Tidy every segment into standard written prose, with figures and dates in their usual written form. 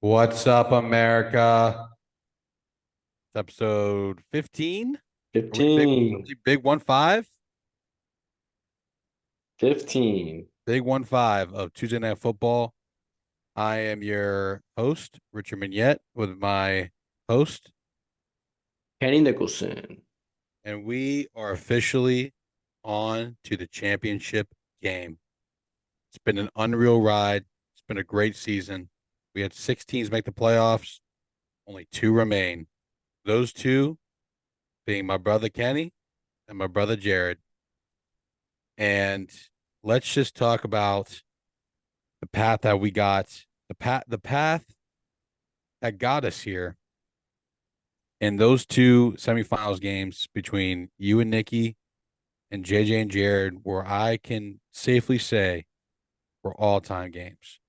What's up, America? It's episode 15. Are we big? Are 15. we big 1-5? 15. Big 1-5 of Tuesday Night Football. I am your host, Richard Mignette, with my host, Kenny Nicholson. and we are officially on to the championship game. It's been an unreal ride. It's been a great season. We had 6 teams make the playoffs, only 2 remain. Those 2 being my brother Kenny and my brother Jared. And let's just talk about the path that we got, the path that got us here in those 2 semifinals games between you and Nikki and JJ and Jared, where I can safely say were all-time games.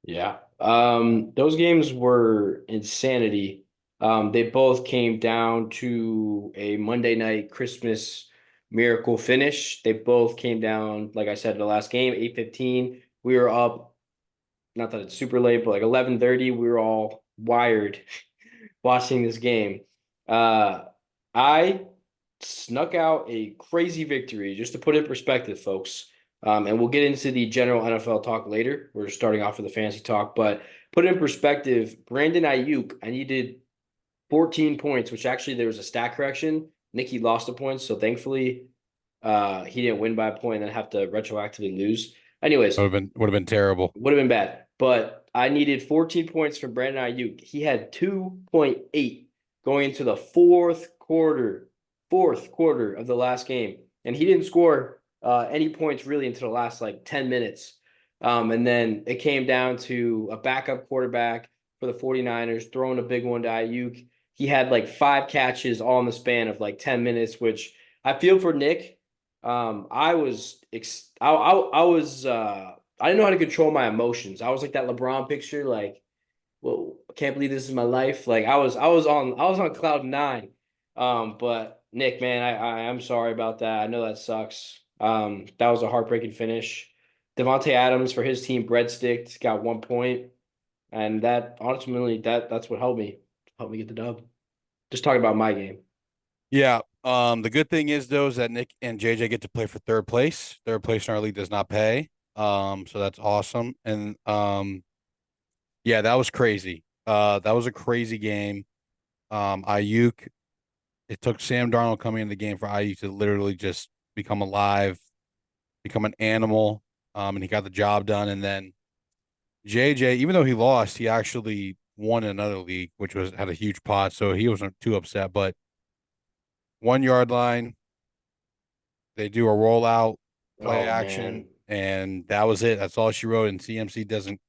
Yeah. Those games were insanity. They both came down to a Monday night Christmas miracle finish. They both came down, like I said, the last game, 8:15. We were up, not that it's super late, but like 11:30. We were all wired watching this game. Uh, I snuck out a crazy victory, just to put it in perspective, folks. And we'll get into the general NFL talk later. We're starting off with the fantasy talk, but put it in perspective, Brandon Ayuk, I needed 14 points, which actually there was a stat correction. Nikki lost a point, so thankfully he didn't win by a point and then have to retroactively lose. Anyways, Would have been terrible. would have been bad. But I needed 14 points from Brandon Ayuk. He had 2.8 going into the fourth quarter of the last game. And he didn't score any points really until the last like 10 minutes. And then it came down to a backup quarterback for the 49ers throwing a big one to Ayuk. He had like 5 catches all in the span of like 10 minutes, which I feel for Nick. I was I was I didn't know how to control my emotions. I was like that LeBron picture, like, well, I can't believe this is my life. Like I was on cloud nine. But Nick, man, I'm sorry about that. I know that sucks. That was a heartbreaking finish. Devontae Adams for his team, breadstick, got 1 point, and that ultimately that's what helped me get the dub. Just talking about my game. Yeah. The good thing is though is that Nick and JJ get to play for third place. Third place in our league does not pay. So that's awesome. And yeah, that was crazy. That was a crazy game. Ayuk, it took Sam Darnold coming in the game for Ayuk to literally just become alive, become an animal. And he got the job done. And then JJ, even though he lost, he actually won another league, which was had a huge pot, so he wasn't too upset. But 1 yard line, they do a rollout, play Oh action, man. and that was it. That's all she wrote. And CMC doesn't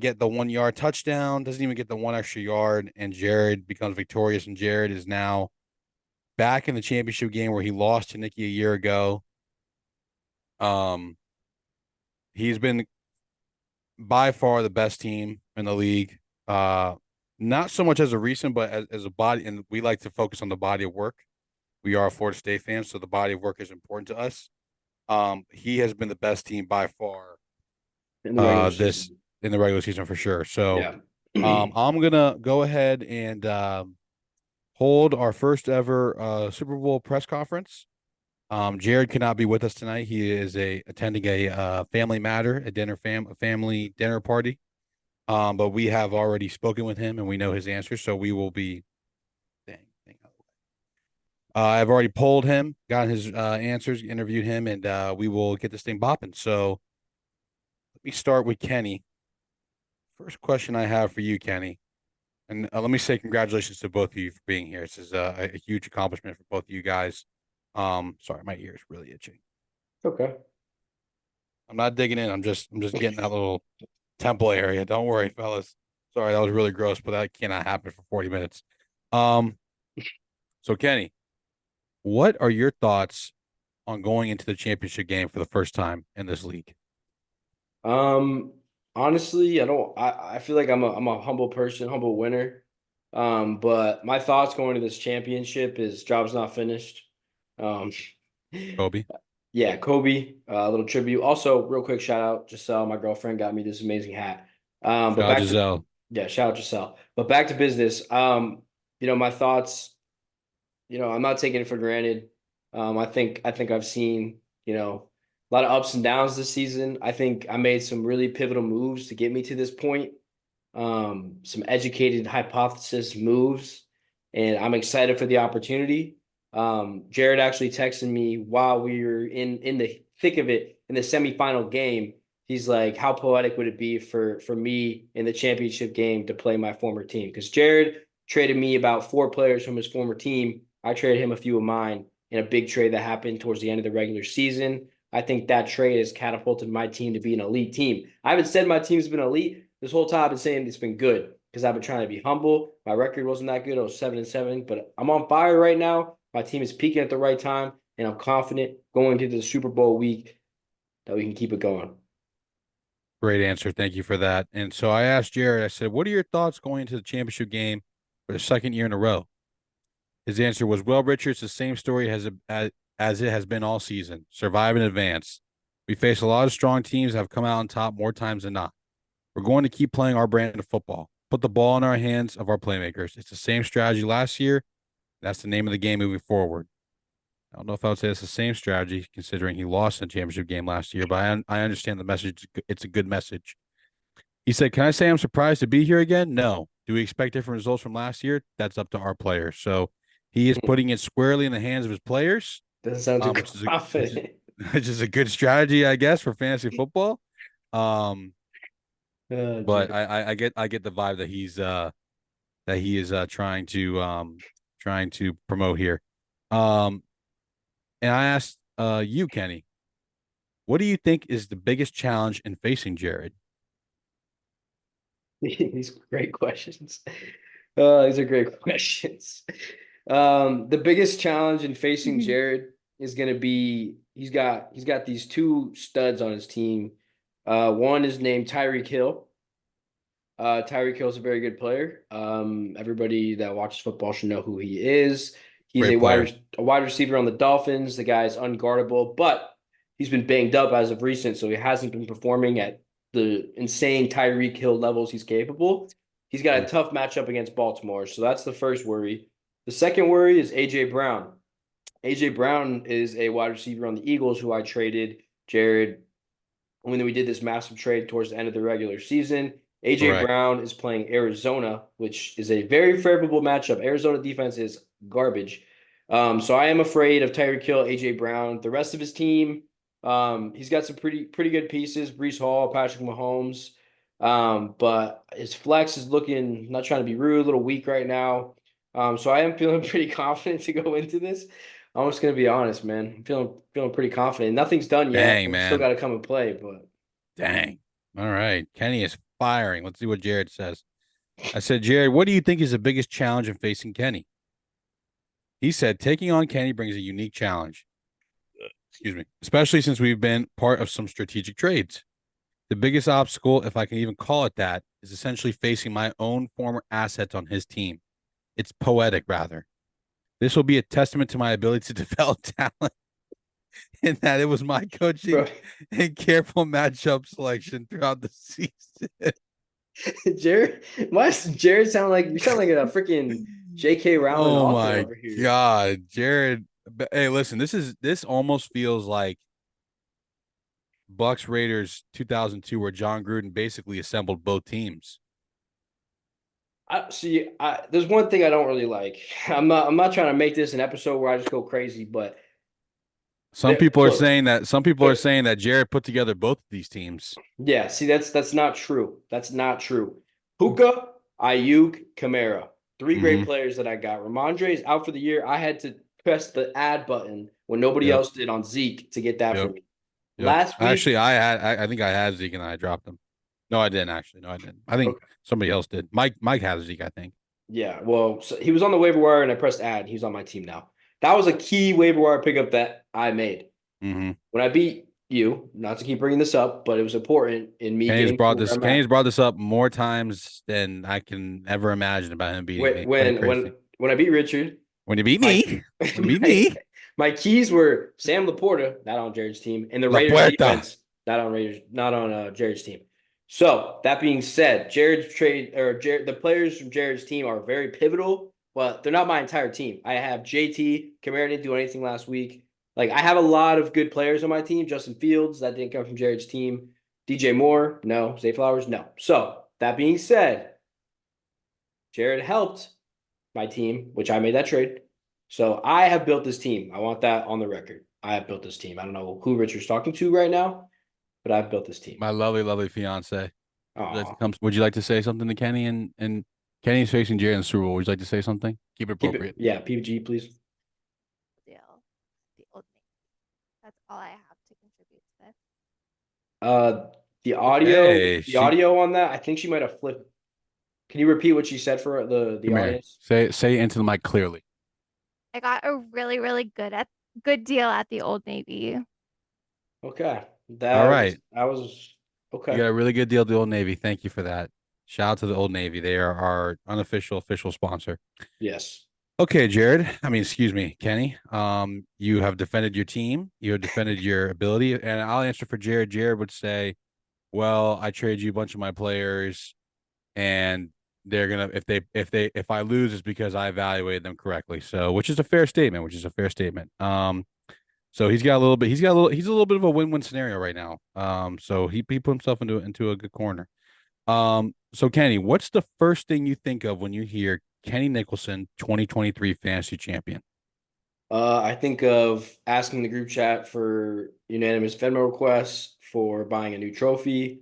get the 1 yard touchdown, doesn't even get the one extra yard, and Jared becomes victorious. And Jared is now back in the championship game where he lost to Nikki a year ago. Um, he's been by far the best team in the league. Uh, not so much as a recent, but as a body, and we like to focus on the body of work. We are Florida State fans, so the body of work is important to us. He has been the best team by far In the regular this season. in the regular season for sure. So Yeah. I'm gonna go ahead and hold our first ever Super Bowl press conference. Jared could not be with us tonight. He is attending a family matter, a family dinner party. But we have already spoken with him and we know his answers, so we will be. Dang. I've already polled him, got his answers, interviewed him, and we will get this thing bopping. So let me start with Kenny. First question I have for you, Kenny, and let me say congratulations to both of you for being here. This is a huge accomplishment for both of you guys. Sorry, my ear is really itching. Okay. I'm not digging in. I'm just getting that little temple area. Don't worry, fellas. Sorry, that was really gross, but that cannot happen for 40 minutes. Um, so Kenny, what are your thoughts on going into the championship game for the first time in this league? Um, Honestly, I feel like I'm a humble person, humble winner. But my thoughts going to this championship is job's not finished. Um, Kobe. yeah, Kobe, a little tribute. Also, real quick shout out, Giselle, my girlfriend got me this amazing hat. But Shout out back to Giselle. yeah, shout out Giselle. But back to business. My thoughts. I'm not taking it for granted. I think I've seen, a lot of ups and downs this season. I think I made some really pivotal moves to get me to this point. Some educated hypothesis moves, and I'm excited for the opportunity. Jared actually texted me while we were in the thick of it in the semifinal game. He's like, "How poetic would it be for me in the championship game to play my former team?" Because Jared traded me about 4 players from his former team. I traded him a few of mine in a big trade that happened towards the end of the regular season. I think that trade has catapulted my team to be an elite team. I haven't said my team's been elite this whole time. I've been saying it's been good because I've been trying to be humble. My record wasn't that good. I was 7-7, but I'm on fire right now. My team is peaking at the right time, and I'm confident going into the Super Bowl week that we can keep it going. Great answer. Thank you for that. And so I asked Jared, I said, what are your thoughts going into the championship game for the second year in a row? His answer was, well, Richard, it's the same story as it has been all season. Survive and advance. We face a lot of strong teams that have come out on top more times than not. We're going to keep playing our brand of football. Put the ball in our hands of our playmakers. It's the same strategy last year. That's the name of the game moving forward. I don't know if I would say it's the same strategy considering he lost in the championship game last year, but I understand the message. It's a good message. He said, can I say I'm surprised to be here again? No. Do we expect different results from last year? That's up to our players. So he is putting it squarely in the hands of his players, Doesn't sound too which is confident. which is a good strategy, I guess, for fantasy football. Um, but Jared. I get the vibe that he is trying to promote here. Um, and I asked you, Kenny, what do you think is the biggest challenge in facing Jared? These are great questions. These are great questions. The biggest challenge in facing Jared is going to be he's got these 2 studs on his team. One is named Tyreek Hill. Tyreek Hill is a very good player. Everybody that watches football should know who he is. He's a Great player. wide receiver on the Dolphins. The guy is unguardable, but he's been banged up as of recent, so he hasn't been performing at the insane Tyreek Hill levels he's capable. He's got a tough matchup against Baltimore, so that's the first worry. The second worry is AJ Brown. AJ Brown is a wide receiver on the Eagles who I traded Jared when we did this massive trade towards the end of the regular season. AJ Correct. Brown is playing Arizona, which is a very favorable matchup. Arizona defense is garbage. So I am afraid of Tyreek Hill, AJ Brown. The rest of his team, he's got some pretty good pieces. Breece Hall, Patrick Mahomes. But his flex is looking, not trying to be rude, a little weak right now. So I am feeling pretty confident to go into this. I'm just gonna be honest, man. I'm feeling pretty confident. Nothing's done yet. Dang, We still man. got to come and play, but Dang. All right. Kenny is firing. Let's see what Jared says. I said, Jared, what do you think is the biggest challenge in facing Kenny? He said, taking on Kenny brings a unique challenge. Excuse me. Especially since we've been part of some strategic trades. The biggest obstacle, if I can even call it that, is essentially facing my own former assets on his team. It's poetic, rather. This will be a testament to my ability to develop talent in that it was my coaching bro, and careful matchup selection throughout the season. Jared, why does Jared sound like you sound like a freaking J.K. Rowling Oh author my over here? God, Jared. Hey, listen, this almost feels like Bucks Raiders 2002, where John Gruden basically assembled both teams. I see. There's one thing I don't really like. I'm not trying to make this an episode where I just go crazy, but look, Some people are saying that Jared put together both of these teams. yeah. See, that's not true. That's not true. Puka, Ayuk, Kamara, 3 great Mm-hmm. players that I got. Ramondre is out for the year. I had to press the add button when nobody Yep. else did on Zeke to get that for Yep. me. Yep. Last week, Actually, I think I had Zeke and I dropped him. No, I didn't actually. No, I didn't. I think okay, somebody else did. Mike has Zeke, I think. yeah, well, so he was on the waiver wire and I pressed add. He's on my team now. That was a key waiver wire pickup that I made. Mm-hmm. When I beat you, not to keep bringing this up, but it was important in me getting to where I'm Kenny's at. brought this up more times than I can ever imagine about him beating When me. Pretty when crazy. when when I beat Richard, When you beat my me, when you beat my, me, my keys were Sam Laporta, not on Jared's team, and the La Raiders Puerta. defense, not on Jared's team. So that being said, the players from Jared's team are very pivotal, but they're not my entire team. I have JT. Kamara didn't do anything last week. Like I have a lot of good players on my team. Justin Fields, that didn't come from Jared's team. DJ Moore, no. Zay Flowers, no. So that being said, Jared helped my team, which I made that trade. So I have built this team. I want that on the record. I have built this team. I don't know who Richard's talking to right now, but I've built this team. My lovely, lovely fiance. Oh, Would you like to say something to Kenny and Kenny's facing Jay in the Super Bowl? Would you like to say something? Keep it keep it. appropriate. Yeah, PG, please. Deal. The Old Navy. That's all I have to contribute to this. Uh, the Hey, the audio on that, I think she might have flipped. Can you repeat what she said for the come here. audience? Say it into the mic clearly. I got a really, really good deal at the Old Navy. Okay, All right. that was You okay. got a really good deal at the Old Navy. Thank you for that. Shout out to the Old Navy. They are our unofficial official sponsor. Yes. Okay, Jared. I mean, excuse me, Kenny. You have defended your team. You have defended your ability, and I'll answer for Jared. Jared would say, "Well, I traded you a bunch of my players, and they're gonna if I lose, it's because I evaluated them correctly." So, which is a fair statement. Which is a fair statement. So he's a little bit of a win-win scenario right now. So he put himself into a good corner. So Kenny, what's the first thing you think of when you hear Kenny Nicholson, 2023 fantasy champion? I think of asking the group chat for unanimous Venmo requests for buying a new trophy.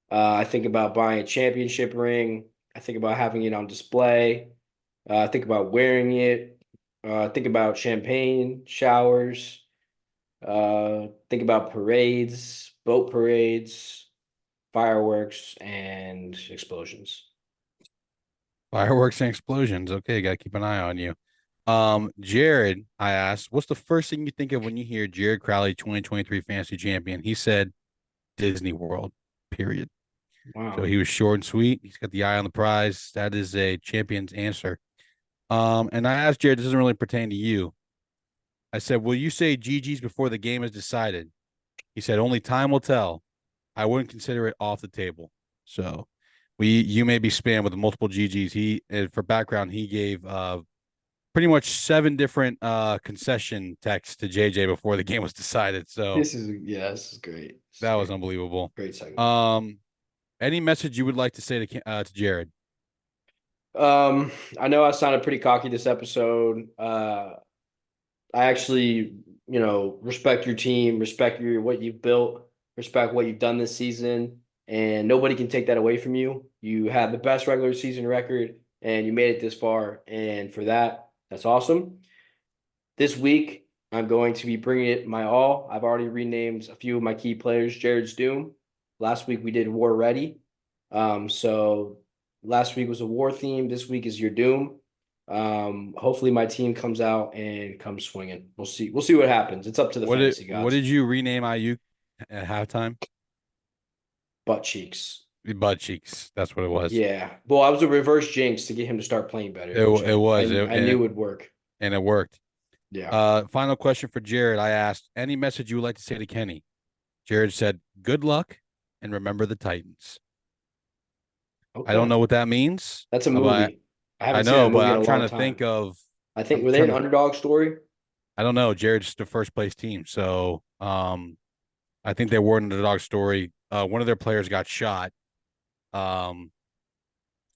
I think about buying a championship ring. I think about having it on display. I think about wearing it. Think about champagne showers. Think about parades, boat parades, fireworks, and explosions. Fireworks and explosions. Okay, gotta keep an eye on you. Jared, I asked, what's the first thing you think of when you hear Jared Crowley, 2023 fantasy champion? He said Disney World, period. So Wow. he was short and sweet. He's got the eye on the prize. That is a champion's answer. And I asked Jared, this doesn't really pertain to you. I said, will you say GG's before the game is decided? He said, only time will tell. I wouldn't consider it off the table. So you may be spammed with multiple GGs. For background, he gave pretty much 7 different concession texts to JJ before the game was decided. So This is great. This is that was great. unbelievable. Great segment. Any message you would like to say to Jared? I know I sounded pretty cocky this episode. I actually, respect your team, respect what you've built, respect what you've done this season, and nobody can take that away from you. You had the best regular season record, and you made it this far, and for that, that's awesome. This week, I'm going to be bringing it my all. I've already renamed a few of my key players Jared's Doom. Last week we did War Ready. So last week was a war theme. This week is your Doom. Hopefully my team comes out and comes swinging. We'll see. We'll see what happens. It's up to the fantasy What gods. did you rename IU at halftime? Butt cheeks. The butt cheeks. That's what it was. Yeah. Well, I was a reverse jinx to get him to start playing better, which It was I knew would work. and it worked. Yeah. Final question for Jared. I asked any message you would like to say to Kenny. Jared said, "Good luck and remember the Titans." I don't Okay. know what that means, That's a but movie. I I haven't seen know, that but movie in I'm a trying long to think time. of. I think I'm were they trying an to. underdog story? I don't know. Jared's the first place team, so I think they were an underdog story. One of their players got shot. Um,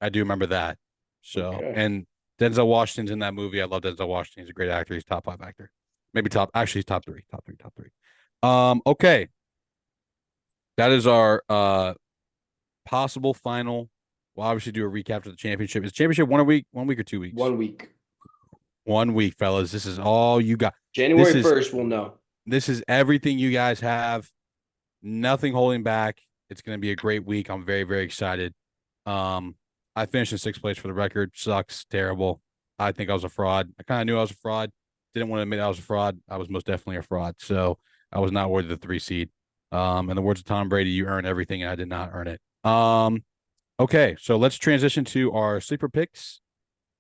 I do remember that. So, Okay. and Denzel Washington's in that movie. I love Denzel Washington. He's a great actor. He's top 5 actor. Maybe top. Actually, he's top three. Top three. Top three. Okay. That is our possible final. We'll obviously do a recap to the championship. Is championship 1 week or 2 weeks? 1 week. 1 week, fellas. This is all you got. January 1st, we'll know. This is everything you guys have. Nothing holding back. It's going to be a great week. I'm very, very excited. I finished in 6th place for the record. Sucks. Terrible. I think I was a fraud. I kind of knew I was a fraud. Didn't want to admit I was a fraud. I was most definitely a fraud. So I was not worthy of the 3 seed. In the words of Tom Brady, you earn everything, and I did not earn it. Okay, so let's transition to our sleeper picks.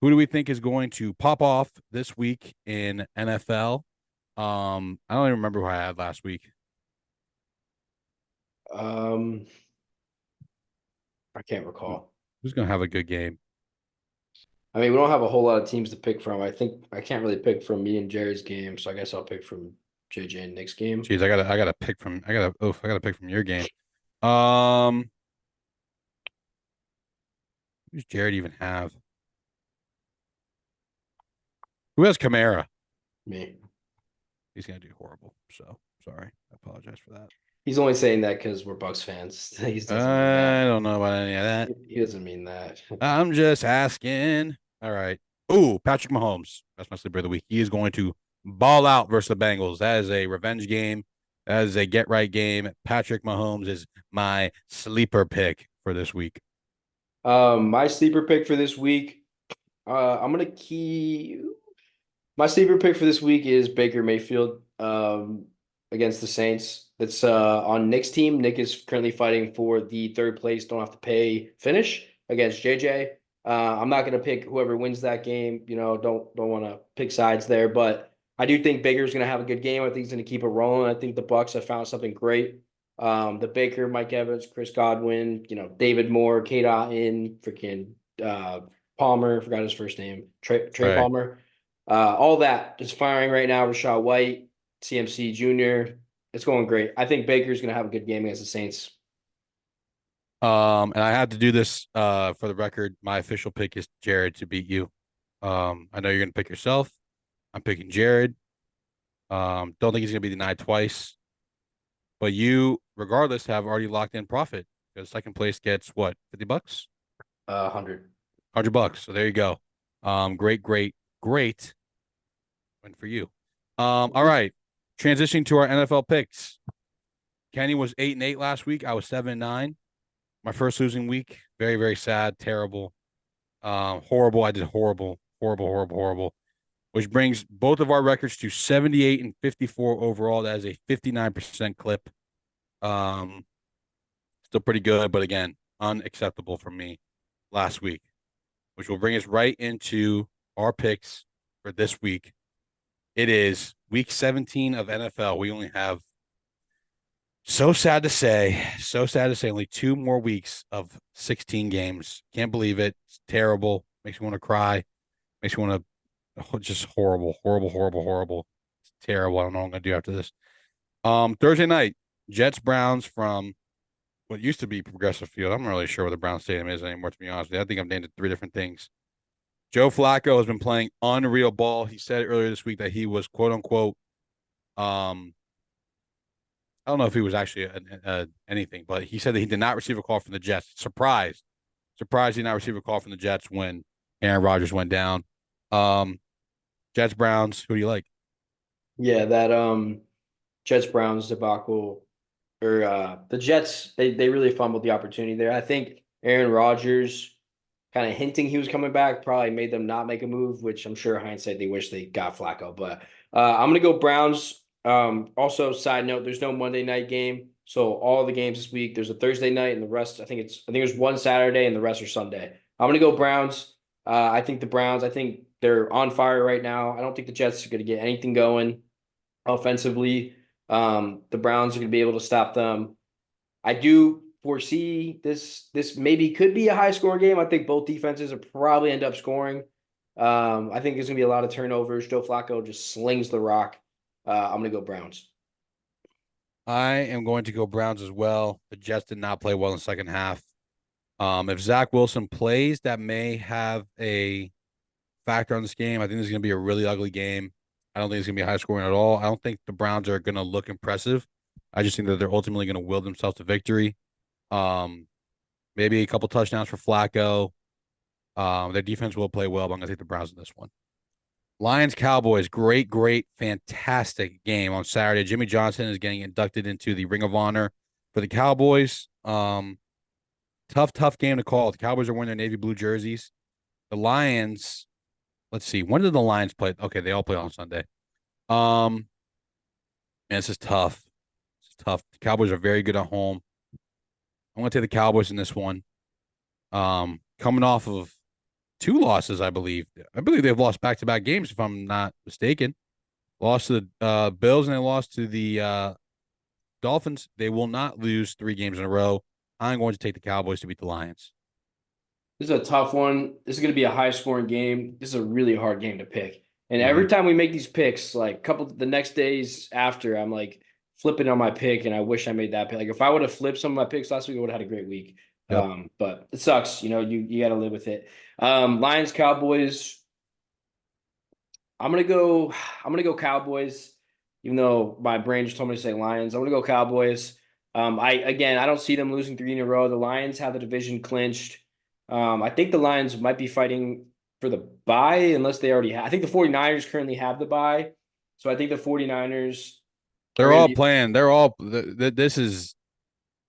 Who do we think is going to pop off this week in NFL? I don't even remember who I had last week. Um, I can't recall. Who's gonna have a good game? I mean, we don't have a whole lot of teams to pick from. I think I can't really pick from me and Jerry's game, so I guess I'll pick from JJ and Nick's game. Jeez, I gotta pick from I gotta pick from your game. Um, who's Jared even have? Who has Kamara? Me. He's gonna do horrible. So sorry. I apologize for that. He's only saying that because we're Bucks fans. He doesn't mean I that. don't know about any of that. He doesn't mean that. I'm just asking. All right. Ooh, Patrick Mahomes. That's my sleeper of the week. He is going to ball out versus the Bengals. That is a revenge game. That is a get right game. Patrick Mahomes is my sleeper pick for this week. My sleeper pick for this week. I'm gonna key. My sleeper pick for this week is Baker Mayfield against the Saints. That's on Nick's team. Nick is currently fighting for the third place, don't have to pay finish against JJ. I'm not gonna pick whoever wins that game. You know, don't want to pick sides there, but I do think Baker's gonna have a good game. I think he's gonna keep it rolling. I think the Bucks have found something great. The Baker, Mike Evans, Chris Godwin, you know, David Moore, Kate Otten, freaking Palmer, forgot his first name, Trey Right. Palmer. All that is firing right now. Rashad White, CMC Jr. It's going great. I think Baker's going to have a good game against the Saints. And I had to do this for the record. My official pick is Jared to beat you. I know you're gonna pick yourself. I'm picking Jared. Don't think he's gonna be denied twice. But you, regardless, have already locked in profit because second place gets what, $50? 100. $100. So there you go. Great win for you. All right. Transitioning to our NFL picks. Kenny was 8-8 last week. I was 7-9. My first losing week. Very, very sad, terrible. Horrible. I did horrible. Which brings both of our records to 78 and 54 overall. That is a 59% clip. Still pretty good, but again, unacceptable for me last week, which will bring us right into our picks for this week. It is week 17 of NFL. We only have, so sad to say, only 2 more weeks of 16 games. Can't believe it. It's terrible. Makes me want to cry. Makes me want to, just horrible. It's terrible. I don't know what I'm going to do after this. Thursday night, Jets Browns from what used to be Progressive Field. I'm not really sure what the Brown Stadium is anymore, to be honest with you. I think I've named it 3 different things. Joe Flacco has been playing unreal ball. He said earlier this week that he was quote unquote, I don't know if he was actually anything, but he said that he did not receive a call from the Jets. Surprised he did not receive a call from the Jets when Aaron Rodgers went down. Jets Browns, who do you like? Yeah, that Jets Browns debacle, or the Jets, they really fumbled the opportunity there. I think Aaron Rodgers kind of hinting he was coming back probably made them not make a move, which I'm sure hindsight they wish they got Flacco. But I'm gonna go Browns. Also, side note, there's no Monday night game, so all the games this week. There's a Thursday night, and the rest. I think there's one Saturday, and the rest are Sunday. I'm gonna go Browns. I think the Browns. I think they're on fire right now. I don't think the Jets are gonna get anything going offensively. The Browns are gonna be able to stop them. I do foresee this maybe could be a high scoring game. I think both defenses will probably end up scoring. I think there's gonna be a lot of turnovers. Joe Flacco just slings the rock. I'm gonna go Browns. I am going to go Browns as well. The Jets did not play well in the second half. If Zach Wilson plays, that may have a factor on this game. I think this is going to be a really ugly game. I don't think it's going to be high scoring at all. I don't think the Browns are going to look impressive. I just think that they're ultimately going to will themselves to victory. Maybe a couple touchdowns for Flacco. Their defense will play well, but I'm going to take the Browns in this one. Lions Cowboys, great, fantastic game on Saturday. Jimmy Johnson is getting inducted into the Ring of Honor for the Cowboys. Tough game to call. The Cowboys are wearing their navy blue jerseys. The Lions, let's see, when did the Lions play? Okay, they all play on Sunday. Man, this is tough. The Cowboys are very good at home. I'm going to take the Cowboys in this one. Coming off of 2 losses, I believe. I believe they've lost back-to-back games, if I'm not mistaken. Lost to the Bills and they lost to the Dolphins. They will not lose 3 games in a row. I'm going to take the Cowboys to beat the Lions. This is a tough one. This is going to be a high scoring game. This is a really hard game to pick. And Mhm. every time we make these picks, like the next days after, I'm like flipping on my pick, and I wish I made that pick. Like if I would have flipped some of my picks last week, I would have had a great week. Yep. But it sucks. You got to live with it. Lions, Cowboys. I'm gonna go. I'm gonna go Cowboys, even though my brain just told me to say Lions. I'm gonna go Cowboys. I don't see them losing 3 in a row. The Lions have the division clinched. I think the Lions might be fighting for the bye unless they already have. I think the 49ers currently have the bye. So I think the 49ers are They're going to all be. playing. They're all. This is.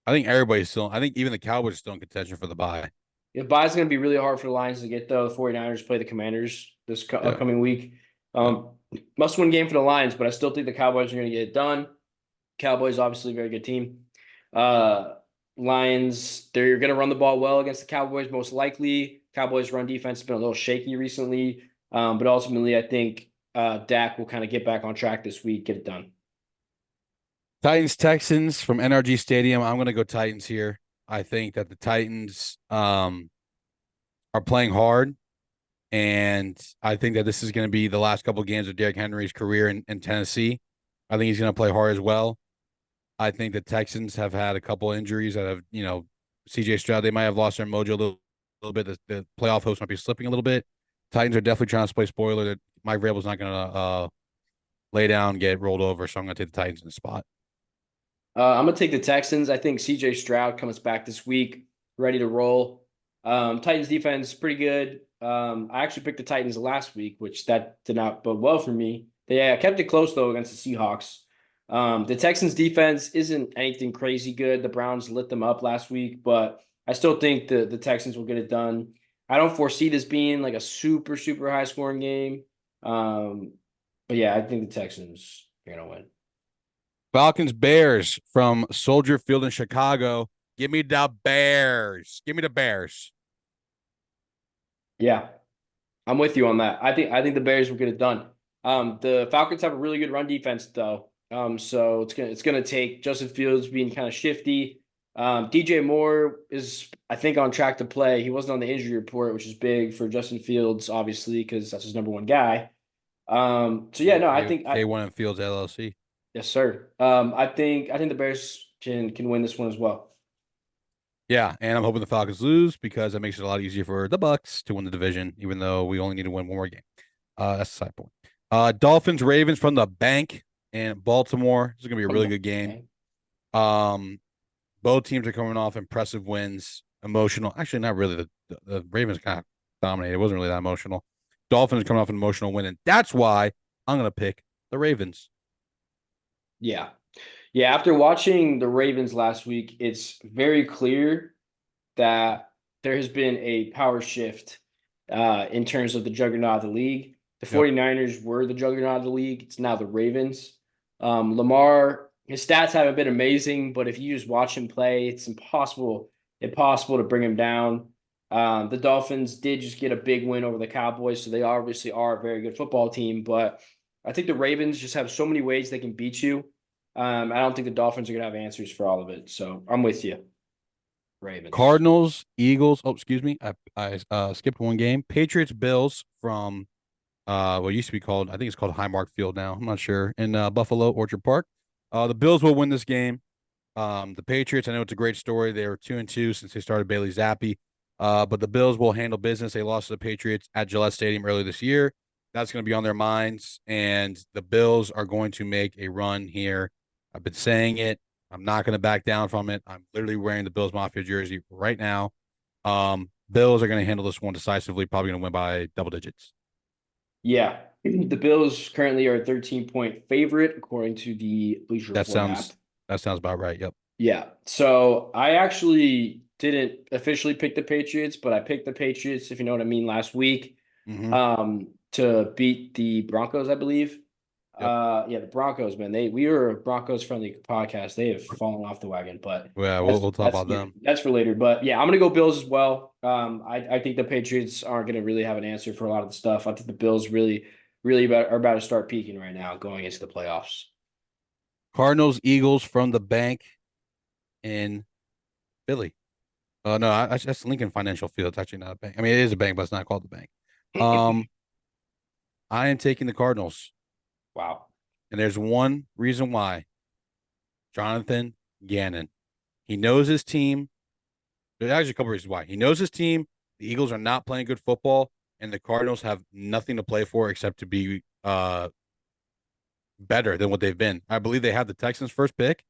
I think everybody's still. I think even the Cowboys are still in contention for the bye. The bye is going to be really hard for the Lions to get, though. The 49ers play the Commanders this Yeah. upcoming week. Must win game for the Lions, but I still think the Cowboys are going to get it done. Cowboys, obviously, a very good team. Lions, they're going to run the ball well against the Cowboys, most likely. Cowboys' run defense has been a little shaky recently. But ultimately, I think Dak will kind of get back on track this week, get it done. Titans Texans from NRG Stadium. I'm going to go Titans here. I think that the Titans are playing hard, and I think that this is going to be the last couple of games of Derrick Henry's career in Tennessee. I think he's going to play hard as well. I think the Texans have had a couple injuries that have, CJ Stroud, they might have lost their mojo a little bit. The playoff host might be slipping a little bit. Titans are definitely trying to play spoiler that Mike Vrabel's not going to lay down, get rolled over, so I'm going to take the Titans in the spot. I'm going to take the Texans. I think CJ Stroud comes back this week, ready to roll. Titans defense, pretty good. I actually picked the Titans last week, which that did not bode well for me. They kept it close, though, against the Seahawks. The Texans defense isn't anything crazy good. The Browns lit them up last week, but I still think the Texans will get it done. I don't foresee this being like a super, super high scoring game. But yeah, I think the Texans are going to win. Falcons Bears from Soldier Field in Chicago. Give me the Bears. Give me the Bears. Yeah, I'm with you on that. I think the Bears will get it done. The Falcons have a really good run defense, though. So it's gonna take Justin Fields being kind of shifty. DJ Moore is, I think, on track to play. He wasn't on the injury report, which is big for Justin Fields, obviously, because that's his number one guy. So yeah, no, I think K1 Fields LLC. yes, sir. I think the Bears can win this one as well. Yeah, and I'm hoping the Falcons lose because that makes it a lot easier for the Bucks to win the division, even though we only need to win one more game. That's the side point. Dolphins Ravens from the bank in Baltimore. This is gonna be a really good game. Both teams are coming off impressive wins. Emotional, actually, not really. The Ravens kind of dominated. It wasn't really that emotional. Dolphins are coming off an emotional win, and that's why I'm gonna pick the Ravens. Yeah. Yeah, after watching the Ravens last week, it's very clear that there has been a power shift in terms of the juggernaut of the league. The 49ers were the juggernaut of the league. It's now the Ravens. Lamar, his stats haven't been amazing, but if you just watch him play, it's impossible to bring him down. The Dolphins did just get a big win over the Cowboys, so they obviously are a very good football team, but I think the Ravens just have so many ways they can beat you. I don't think the Dolphins are going to have answers for all of it. So I'm with you. Ravens. Cardinals, Eagles. Oh, excuse me. I skipped one game. Patriots, Bills from what used to be called, I think it's called Highmark Field now. I'm not sure. In Buffalo, Orchard Park. The Bills will win this game. The Patriots, I know it's a great story. They were 2-2 since they started Bailey Zappi. But the Bills will handle business. They lost to the Patriots at Gillette Stadium earlier this year. That's going to be on their minds. And the Bills are going to make a run here. I've been saying it. I'm not going to back down from it. I'm literally wearing the Bills Mafia jersey right now. Bills are going to handle this one decisively, probably going to win by double digits. Yeah. The Bills currently are a 13-point favorite, according to the Bleacher Report app. That sounds about right. Yep. Yeah. So I actually didn't officially pick the Patriots, but I picked the Patriots, if you know what I mean, last week to beat the Broncos, I believe. Yep. Yeah, the Broncos, man. We were a Broncos friendly podcast. They have fallen off the wagon, but yeah, we'll talk about them. That's for later. But yeah, I'm gonna go Bills as well. I think the Patriots aren't gonna really have an answer for a lot of the stuff. I think the Bills really are about to start peaking right now, going into the playoffs. Cardinals, Eagles from the bank in Philly. No, that's Lincoln Financial Field. It's actually not a bank. I mean, it is a bank, but it's not called the bank. Um, I am taking the Cardinals, Wow. and there's one reason why. Jonathan Gannon. He knows his team. There's actually a couple reasons why. He knows his team. The Eagles are not playing good football, and the Cardinals have nothing to play for except to be better than what they've been. I believe they have the Texans' first pick.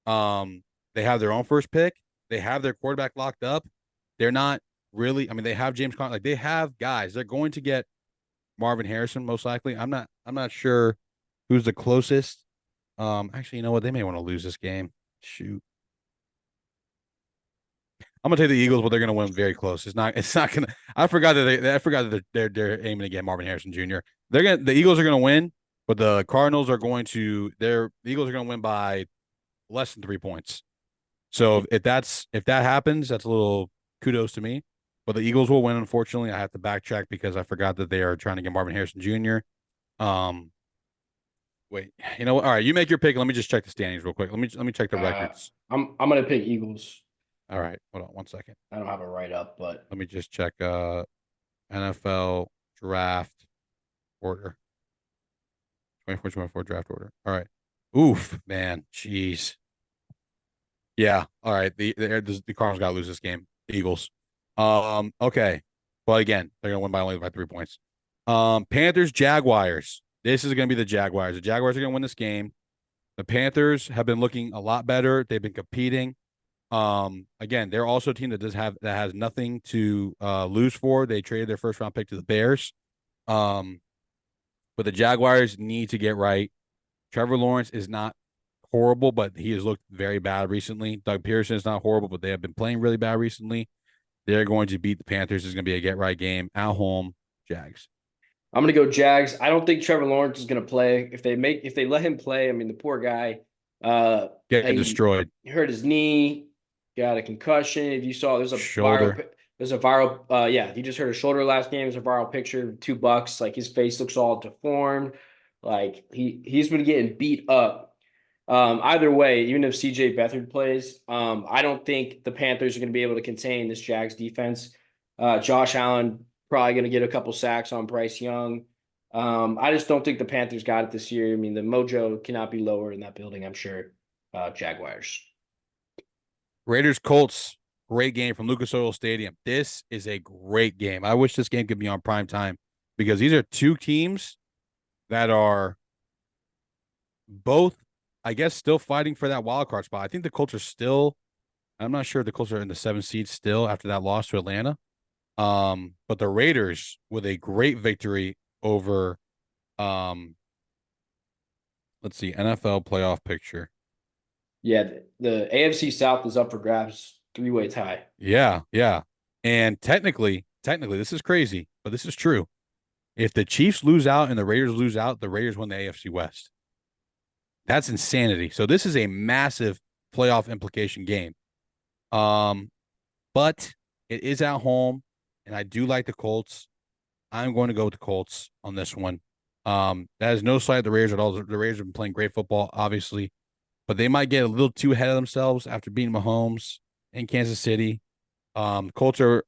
They have their own first pick. They have their quarterback locked up. They're not really. I mean, they have James Conner. Like they have guys. They're going to get Marvin Harrison most likely. I'm not sure who's the closest. Actually, you know what? They may want to lose this game. Shoot. I'm gonna take the Eagles, but they're gonna win very close. It's not. It's not gonna. I forgot that I forgot that they're aiming to get Marvin Harrison Jr. The Eagles are gonna win, but the Cardinals are going to. The Eagles are gonna win by less than 3 points. So if that happens, that's a little kudos to me. But the Eagles will win. Unfortunately, I have to backtrack because I forgot that they are trying to get Marvin Harrison Jr. Wait, you know what? All right, you make your pick. Let me just check the standings real quick. Let me check the records. I'm gonna pick Eagles. All right, hold on 1 second. I don't have it right up, but Let me just check NFL draft order. 24 draft order. All right. Oof, man. Jeez. Yeah. All right. The Cardinals got to lose this game. Eagles. Okay. Well, again, they're gonna win by only by 3 points. Panthers, Jaguars. This is gonna be the Jaguars. The Jaguars are gonna win this game. The Panthers have been looking a lot better. They've been competing. Again, they're also a team that has nothing to lose for. They traded their first round pick to the Bears. But the Jaguars need to get right. Trevor Lawrence is not horrible, but he has looked very bad recently. Doug Pearson is not horrible, but they have been playing really bad recently. They're going to beat the Panthers. It's going to be a get right game at home. Jags. I'm gonna go Jags. I don't think Trevor Lawrence is gonna play. If they let him play, I mean the poor guy. Getting He destroyed. hurt his knee, got a concussion. If you saw, Shoulder. There's a viral. Yeah, he just hurt his shoulder last game. There's a viral picture of $2. Like his face looks all deformed. Like he's been getting beat up. Either way, even if CJ Beathard plays, I don't think the Panthers are going to be able to contain this Jags defense. Josh Allen probably going to get a couple sacks on Bryce Young. I just don't think the Panthers got it this year. I mean, the mojo cannot be lower in that building, I'm sure. Jaguars. Raiders, Colts. Great game from Lucas Oil Stadium. This is a great game. I wish this game could be on prime time because these are two teams that are both, I guess, still fighting for that wild card spot. I think the Colts are still. I'm not sure if the Colts are in the 7th seed still after that loss to Atlanta. But the Raiders with a great victory over let's see, NFL playoff picture. Yeah, the AFC South is up for grabs, 3-way tie. Yeah. And technically, this is crazy, but this is true. If the Chiefs lose out and the Raiders lose out, the Raiders win the AFC West. That's insanity. So this is a massive playoff implication game. But it is at home, and I do like the Colts. I'm going to go with the Colts on this one. That is no slight at the Raiders at all. The Raiders have been playing great football, obviously, but they might get a little too ahead of themselves after beating Mahomes in Kansas City. Colts are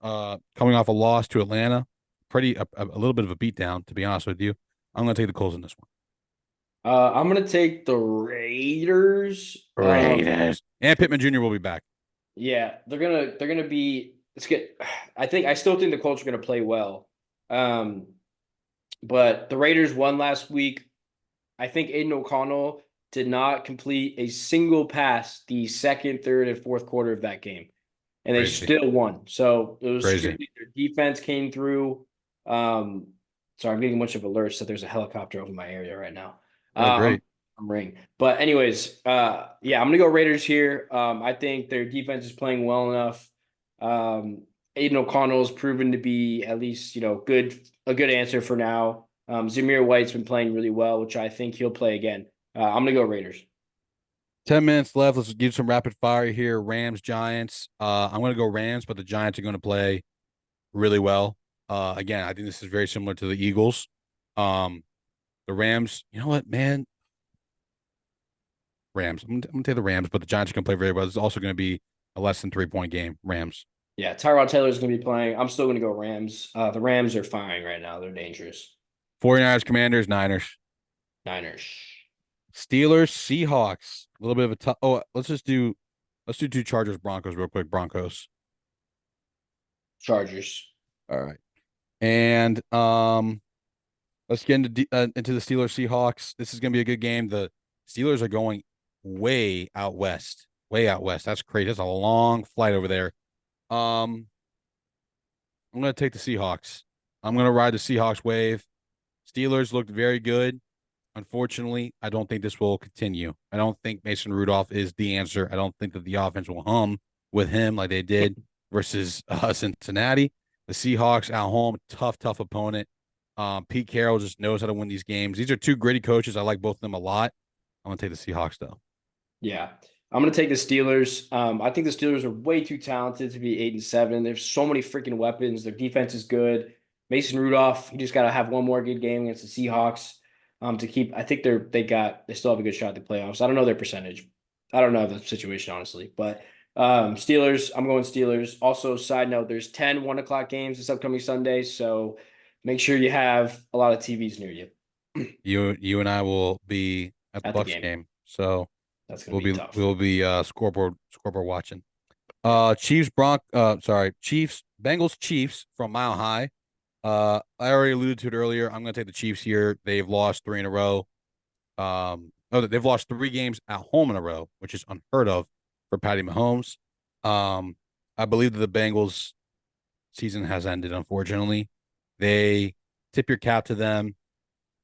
coming off a loss to Atlanta, a little bit of a beatdown, to be honest with you. I'm going to take the Colts in this one. I'm going to take the Raiders. And Pittman Jr. will be back. Yeah, they're gonna be. It's good. I still think the Colts are gonna play well. But the Raiders won last week. I think Aiden O'Connell did not complete a single pass the second, third, and fourth quarter of that game, and they still won. So it was strictly their defense came through. Sorry, I'm getting a bunch of alerts that there's a helicopter over my area right now. Great. I'm ring. But anyways, yeah, I'm gonna go Raiders here. I think their defense is playing well enough. Aiden O'Connell has proven to be at least, a good answer for now. Zamir White's been playing really well, which I think he'll play again. I'm gonna go Raiders. 10 minutes left. Let's give some rapid fire here. Rams, Giants. I'm going to go Rams, but the Giants are going to play really well. Again, I think this is very similar to the Eagles. The Rams, you know what, man? Rams. I'm going to take the Rams, but the Giants are going to play very well. This is also going to be a less than 3-point game. Rams. Yeah, Tyrod Taylor's going to be playing. I'm still going to go Rams. The Rams are firing right now. They're dangerous. 49ers, Commanders, Niners. Niners. Steelers, Seahawks. A little bit of a tough. Oh, let's do two Chargers, Broncos real quick. Broncos. Chargers. All right. And let's get into the Steelers Seahawks. This is going to be a good game. The Steelers are going way out west. Way out west. That's crazy. That's a long flight over there. I'm going to take the Seahawks. I'm going to ride the Seahawks wave. Steelers looked very good. Unfortunately, I don't think this will continue. I don't think Mason Rudolph is the answer. I don't think that the offense will hum with him like they did versus Cincinnati. The Seahawks at home, tough opponent. Pete Carroll just knows how to win these games. These are two gritty coaches. I like both of them a lot. I'm going to take the Seahawks, though. Yeah. I'm going to take the Steelers. I think the Steelers are way too talented to be 8-7. There's so many freaking weapons. Their defense is good. Mason Rudolph, he just got to have one more good game against the Seahawks to keep. I think they still have a good shot at the playoffs. I don't know their percentage. I don't know the situation, honestly. But Steelers, I'm going Steelers. Also, side note, there's 10 1 o'clock games this upcoming Sunday. So make sure you have a lot of TVs near you You and I will be at the at the Bucks game. game. So That's going to be tough. we'll be scoreboard watching. Chiefs Bengals Chiefs from Mile High. I already alluded to it earlier. I'm going to take the Chiefs here. They've lost 3 in a row. They've lost 3 games at home in a row, which is unheard of for Patty Mahomes. I believe that the Bengals season has ended, unfortunately. They tip your cap to them,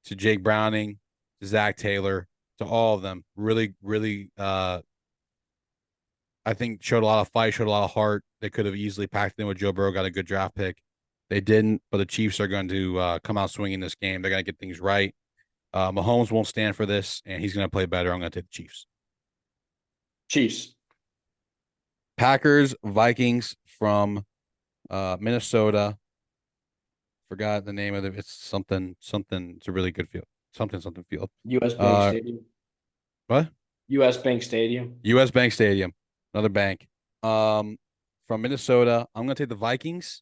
to Jake Browning, to Zach Taylor, to all of them. Really, I think showed a lot of fight, showed a lot of heart. They could have easily packed in with Joe Burrow, got a good draft pick. They didn't, but the Chiefs are going to come out swinging this game. They're going to get things right. Mahomes won't stand for this, and he's going to play better. I'm going to take the Chiefs. Chiefs. Packers, Vikings from Minnesota. Forgot the name of it. It's something. It's a really good field. Something field. US Bank Stadium. What? US Bank Stadium. US Bank Stadium. Another bank. From Minnesota, I'm going to take the Vikings.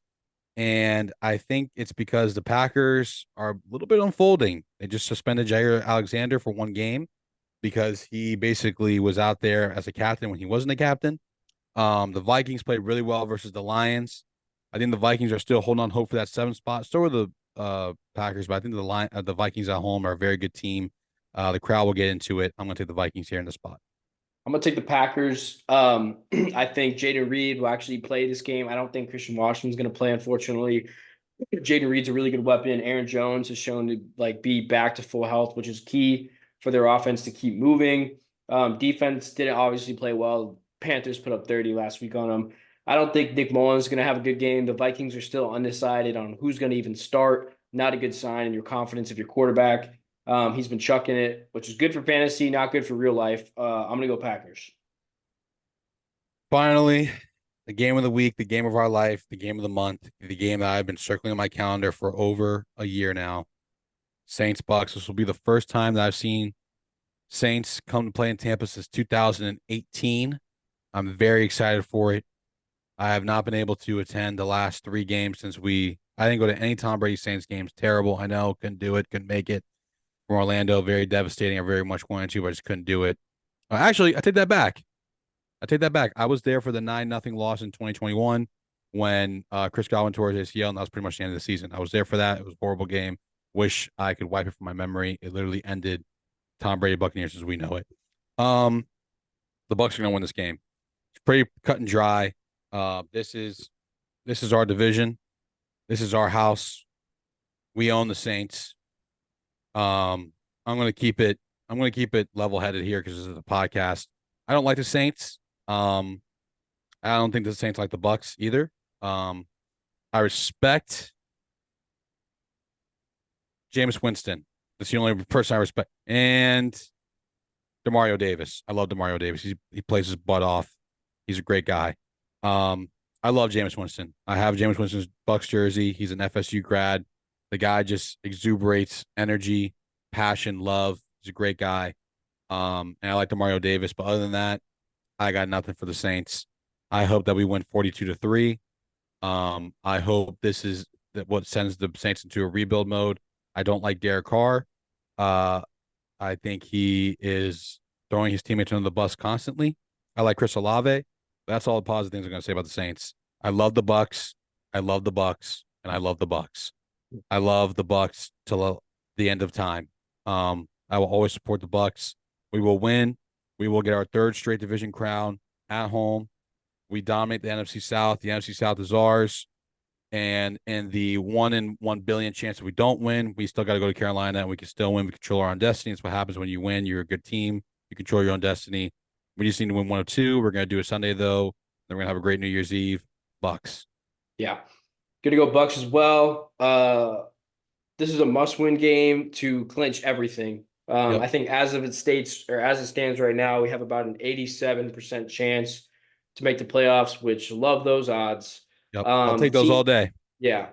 And I think it's because the Packers are a little bit unfolding. They just suspended Jair Alexander for 1 game because he basically was out there as a captain when he wasn't a captain. The Vikings played really well versus the Lions. I think the Vikings are still holding on hope for that 7th spot. So are the Packers, but I think the Vikings at home are a very good team. The crowd will get into it. I'm going to take the Vikings here in the spot. I'm gonna take the Packers. I think Jaden Reed will actually play this game. I don't think Christian Washington's gonna play, unfortunately. Jaden Reed's a really good weapon. Aaron Jones has shown to be back to full health, which is key for their offense to keep moving. Defense didn't obviously play well. Panthers put up 30 last week on them. I don't think Nick Mullins is gonna have a good game. The Vikings are still undecided on who's gonna even start. Not a good sign in your confidence of your quarterback. He's been chucking it, which is good for fantasy, not good for real life. I'm going to go Packers. Finally, the game of the week, the game of our life, the game of the month, the game that I've been circling on my calendar for over a year now. Saints Bucks. This will be the first time that I've seen Saints come to play in Tampa since 2018. I'm very excited for it. I have not been able to attend the last 3 games since I didn't go to any Tom Brady Saints games. Terrible. I know, couldn't do it, couldn't make it. From Orlando, very devastating. I very much wanted to, but I just couldn't do it. Actually, I take that back. I was there for the 9-0 loss in 2021 when Chris Godwin tore his ACL, and that was pretty much the end of the season. I was there for that. It was a horrible game. Wish I could wipe it from my memory. It literally ended Tom Brady Buccaneers as we know it. The Bucks are going to win this game. It's pretty cut and dry. This is our division. This is our house. We own the Saints. I'm going to keep it level headed here because this is a podcast. I don't like the Saints. I don't think the Saints like the Bucks either. I respect Jameis Winston. That's the only person I respect. And Demario Davis. I love Demario Davis. He plays his butt off. He's a great guy. I love Jameis Winston. I have Jameis Winston's Bucks jersey. He's an FSU grad. The guy just exuberates energy, passion, love. He's a great guy. And I like Demario Davis. But other than that, I got nothing for the Saints. I hope that we win 42-3. I hope this is what sends the Saints into a rebuild mode. I don't like Derek Carr. I think he is throwing his teammates under the bus constantly. I like Chris Olave. That's all the positive things I'm going to say about the Saints. I love the Bucks. I love the Bucks, and I love the Bucks. I love the Bucks till the end of time. I will always support the Bucks. We will win. We will get our third straight division crown at home. We dominate the NFC South. The NFC South is ours. And in the 1 in 1 billion chance that we don't win, we still got to go to Carolina and we can still win. We control our own destiny. It's what happens when you win. You're a good team. You control your own destiny. We just need to win 1 or 2. We're going to do a Sunday, though. Then we're going to have a great New Year's Eve. Bucks. Yeah. Good to go Bucks as well. This is a must-win game to clinch everything. Yep. I think as it stands right now, we have about an 87% chance to make the playoffs, which love those odds. Yep. I'll take those all day. Yeah.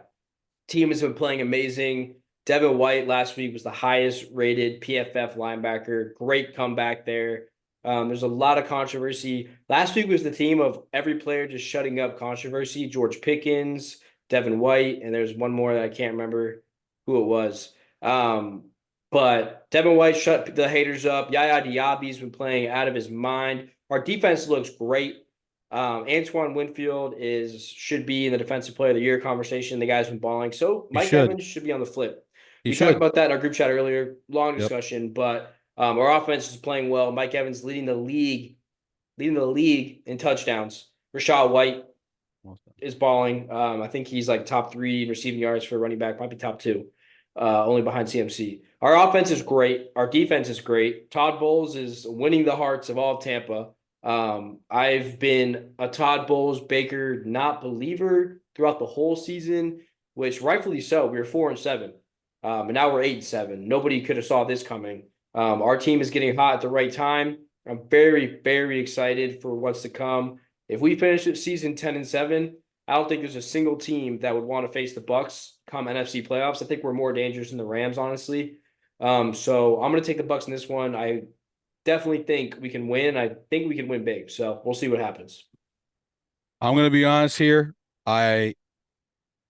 Team has been playing amazing. Devin White last week was the highest rated PFF linebacker. Great comeback there. There's a lot of controversy. Last week was the theme of every player just shutting up controversy. George Pickens, Devin White, and there's one more that I can't remember who it was. But Devin White shut the haters up. Yaya Diaby's been playing out of his mind. Our defense looks great. Antoine Winfield should be in the defensive player of the year conversation. The guy's been balling. So Mike Evans should be on the flip. We talked about that in our group chat earlier. Long discussion, but our offense is playing well. Mike Evans leading the league in touchdowns. Rachaad White is balling. I think he's like top 3 in receiving yards for running back, might be top 2, only behind CMC. Our offense is great. Our defense is great. Todd Bowles is winning the hearts of all of Tampa. I've been a Todd Bowles Baker not believer throughout the whole season, which rightfully so. We were 4-7, and now we're 8-7. Nobody could have saw this coming. Our team is getting hot at the right time. I'm very, very excited for what's to come. If we finish the season 10-7, I don't think there's a single team that would want to face the Bucks come NFC playoffs. I think we're more dangerous than the Rams, honestly. So I'm going to take the Bucks in this one. I definitely think we can win. I think we can win big. So we'll see what happens. I'm going to be honest here. I've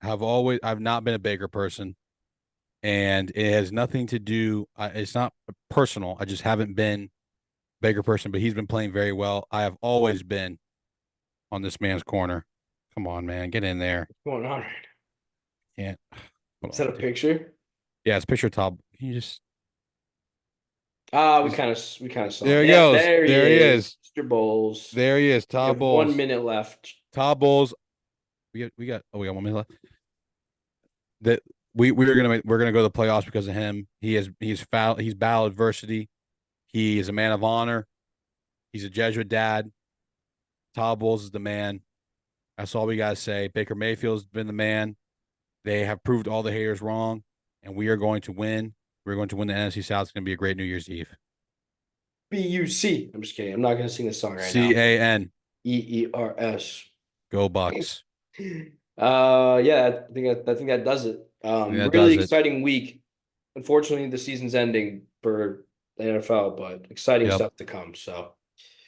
not been a Baker person, and it has nothing to do. It's not personal. I just haven't been a Baker person, but he's been playing very well. I have always been on this man's corner. Come on, man, get in there. What's going on? Can't. Is that a picture? Yeah, it's picture top. Can you just? We kind of saw. There he goes. There he is. Mr. Bowles. There he is. Todd Bowles. 1 minute left. Todd Bowles. We got 1 minute left. That we're gonna go to the playoffs because of him. He's battled adversity. He is a man of honor. He's a Jesuit dad. Todd Bowles is the man. That's all we gotta say. Baker Mayfield's been the man. They have proved all the haters wrong, and we are going to win. We're going to win the NFC South. It's going to be a great New Year's Eve. BUC. I'm just kidding. I'm not going to sing this song right now. CAN. EERS. Go Bucks. Yeah, I think that does it. Really exciting week. Unfortunately, the season's ending for the NFL, but exciting stuff to come. So,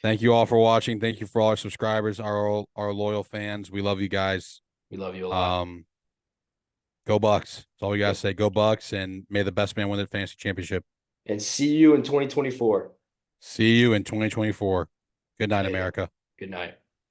thank you all for watching. Thank you for all our subscribers, our loyal fans. We love you guys. We love you a lot. Go Bucks. That's all we gotta say. Go Bucks, and may the best man win the fantasy championship. And see you in 2024. See you in 2024. Good night, America. Good night.